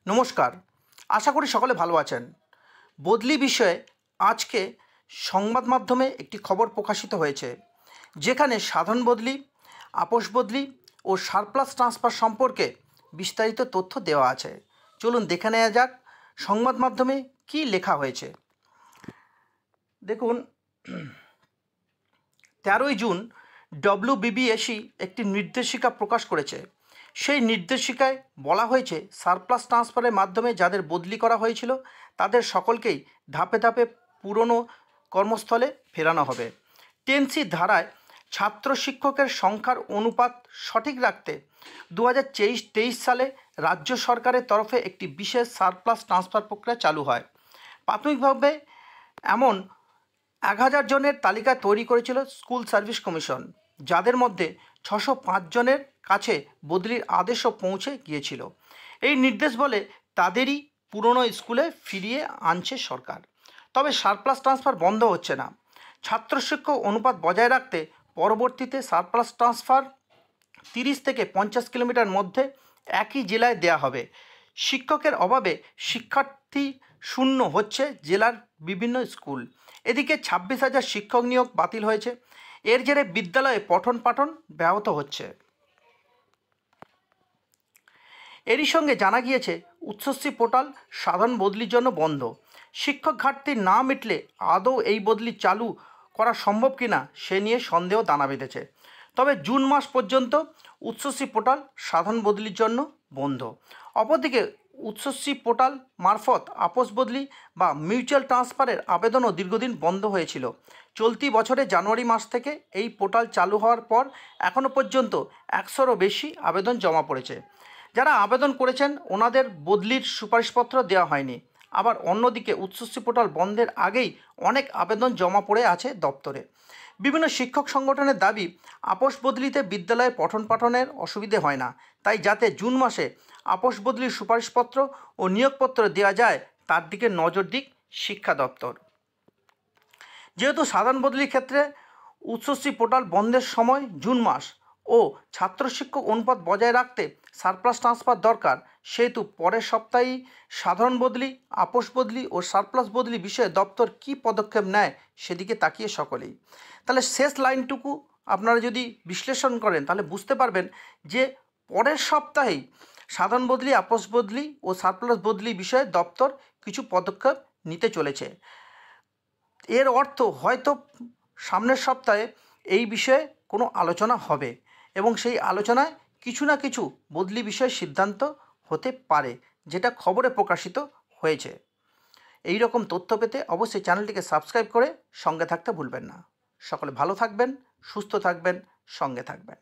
নমস্কার, আশা করি সকলে ভালো আছেন। বদলি বিষয়ে আজকে সংবাদ মাধ্যমে একটি খবর প্রকাশিত হয়েছে, যেখানে সাধারণ বদলি, আপোষ বদলি ও সারপ্লাস ট্রান্সফার সম্পর্কে বিস্তারিত তথ্য দেওয়া আছে। চলুন দেখে নেওয়া যাক সংবাদ মাধ্যমে কী লেখা হয়েছে। দেখুন, 13ই জুন WBBSE একটি নির্দেশিকা প্রকাশ করেছে। সেই নির্দেশিকায় বলা হয়েছে, সারপ্লাস ট্রান্সফারের মাধ্যমে যাদের বদলি করা হয়েছিল তাদের সকলকেই ধাপে ধাপে পুরনো কর্মস্থলে ফেরানো হবে। 10C ধারায় ছাত্র শিক্ষকের সংখ্যার অনুপাত সঠিক রাখতে 2023 সালে রাজ্য সরকারের তরফে একটি বিশেষ সারপ্লাস ট্রান্সফার প্রক্রিয়া চালু হয়। প্রাথমিকভাবে এমন 1000 জনের তালিকা তৈরি করেছিল স্কুল সার্ভিস কমিশন, যাদের মধ্যে 605 জনের কাছে বদলির আদেশও পৌঁছে গিয়েছিল। এই নির্দেশ বলে তাদেরই পুরনো স্কুলে ফিরিয়ে আনছে সরকার। তবে সারপ্লাস ট্রান্সফার বন্ধ হচ্ছে না। ছাত্র শিক্ষক অনুপাত বজায় রাখতে পরবর্তীতে সারপ্লাস ট্রান্সফার 30 থেকে 50 কিলোমিটার মধ্যে একই জেলায় দেয়া হবে। শিক্ষকের অভাবে শিক্ষার্থী শূন্য হচ্ছে জেলার বিভিন্ন স্কুল। এদিকে 26,000 শিক্ষক নিয়োগ বাতিল হয়েছে। এর জেরে বিদ্যালয়ে পঠন পাঠন ব্যাহত হচ্ছে। এরই সঙ্গে জানা গিয়েছে, উচ্চশ্রী পোর্টাল সাধারণ বদলির জন্য বন্ধ। শিক্ষক ঘাটতি না মিটলে আদৌ এই বদলি চালু করা সম্ভব কিনা সে নিয়ে সন্দেহ দানা বেঁধেছে। তবে জুন মাস পর্যন্ত উচ্চশ্রী পোর্টাল সাধারণ বদলির জন্য বন্ধ। অপরদিকে উচ্চশ্রী পোর্টাল মারফত আপোষ বদলি বা মিউচুয়াল ট্রান্সফারের আবেদনও দীর্ঘদিন বন্ধ হয়েছিল। চলতি বছরের জানুয়ারি মাস থেকে এই পোর্টাল চালু হওয়ার পর এখনও পর্যন্ত 100-রও বেশি আবেদন জমা পড়েছে। যারা আবেদন করেছেন ওনাদের বদলির সুপারিশপত্র দেওয়া হয়নি। আবার অন্যদিকে উচ্চশ্রী পোর্টাল বন্ধের আগেই অনেক আবেদন জমা পড়ে আছে দপ্তরে। বিভিন্ন শিক্ষক সংগঠনের দাবি, আপোষ বদলিতে বিদ্যালয়ে পঠন পাঠনের অসুবিধে হয় না, তাই যাতে জুন মাসে আপোষ বদলির সুপারিশপত্র ও নিয়োগপত্র দেওয়া যায় তার দিকে নজর দিক শিক্ষা দপ্তর। যেহেতু সাধারণ বদলির ক্ষেত্রে উচ্চশ্রী পোর্টাল বন্ধের সময় জুন মাস ও ছাত্র শিক্ষক অনুপাত বজায় রাখতে সারপ্লাস ট্রান্সফার দরকার, সেহেতু পরের সপ্তাহেই সাধারণ বদলি, আপোষ বদলি ও সারপ্লাস বদলি বিষয়ে দপ্তর কী পদক্ষেপ নেয় সেদিকে তাকিয়ে সকলেই। তাহলে শেষ লাইনটুকু আপনারা যদি বিশ্লেষণ করেন তাহলে বুঝতে পারবেন যে পরের সপ্তাহেই সাধারণ বদলি, আপোষ বদলি ও সারপ্লাস বদলি বিষয়ে দপ্তর কিছু পদক্ষেপ নিতে চলেছে। এর অর্থ হয়তো সামনের সপ্তাহে এই বিষয়ে কোনো আলোচনা হবে এবং সেই আলোচনায় কিছু না কিছু বদলি বিষয়ে সিদ্ধান্ত হতে পারে, যেটা খবরে প্রকাশিত হয়েছে। এই রকম তথ্য পেতে অবশ্যই চ্যানেলটিকে সাবস্ক্রাইব করে সঙ্গে থাকতে ভুলবেন না। সকলে ভালো থাকবেন, সুস্থ থাকবেন, সঙ্গে থাকবেন।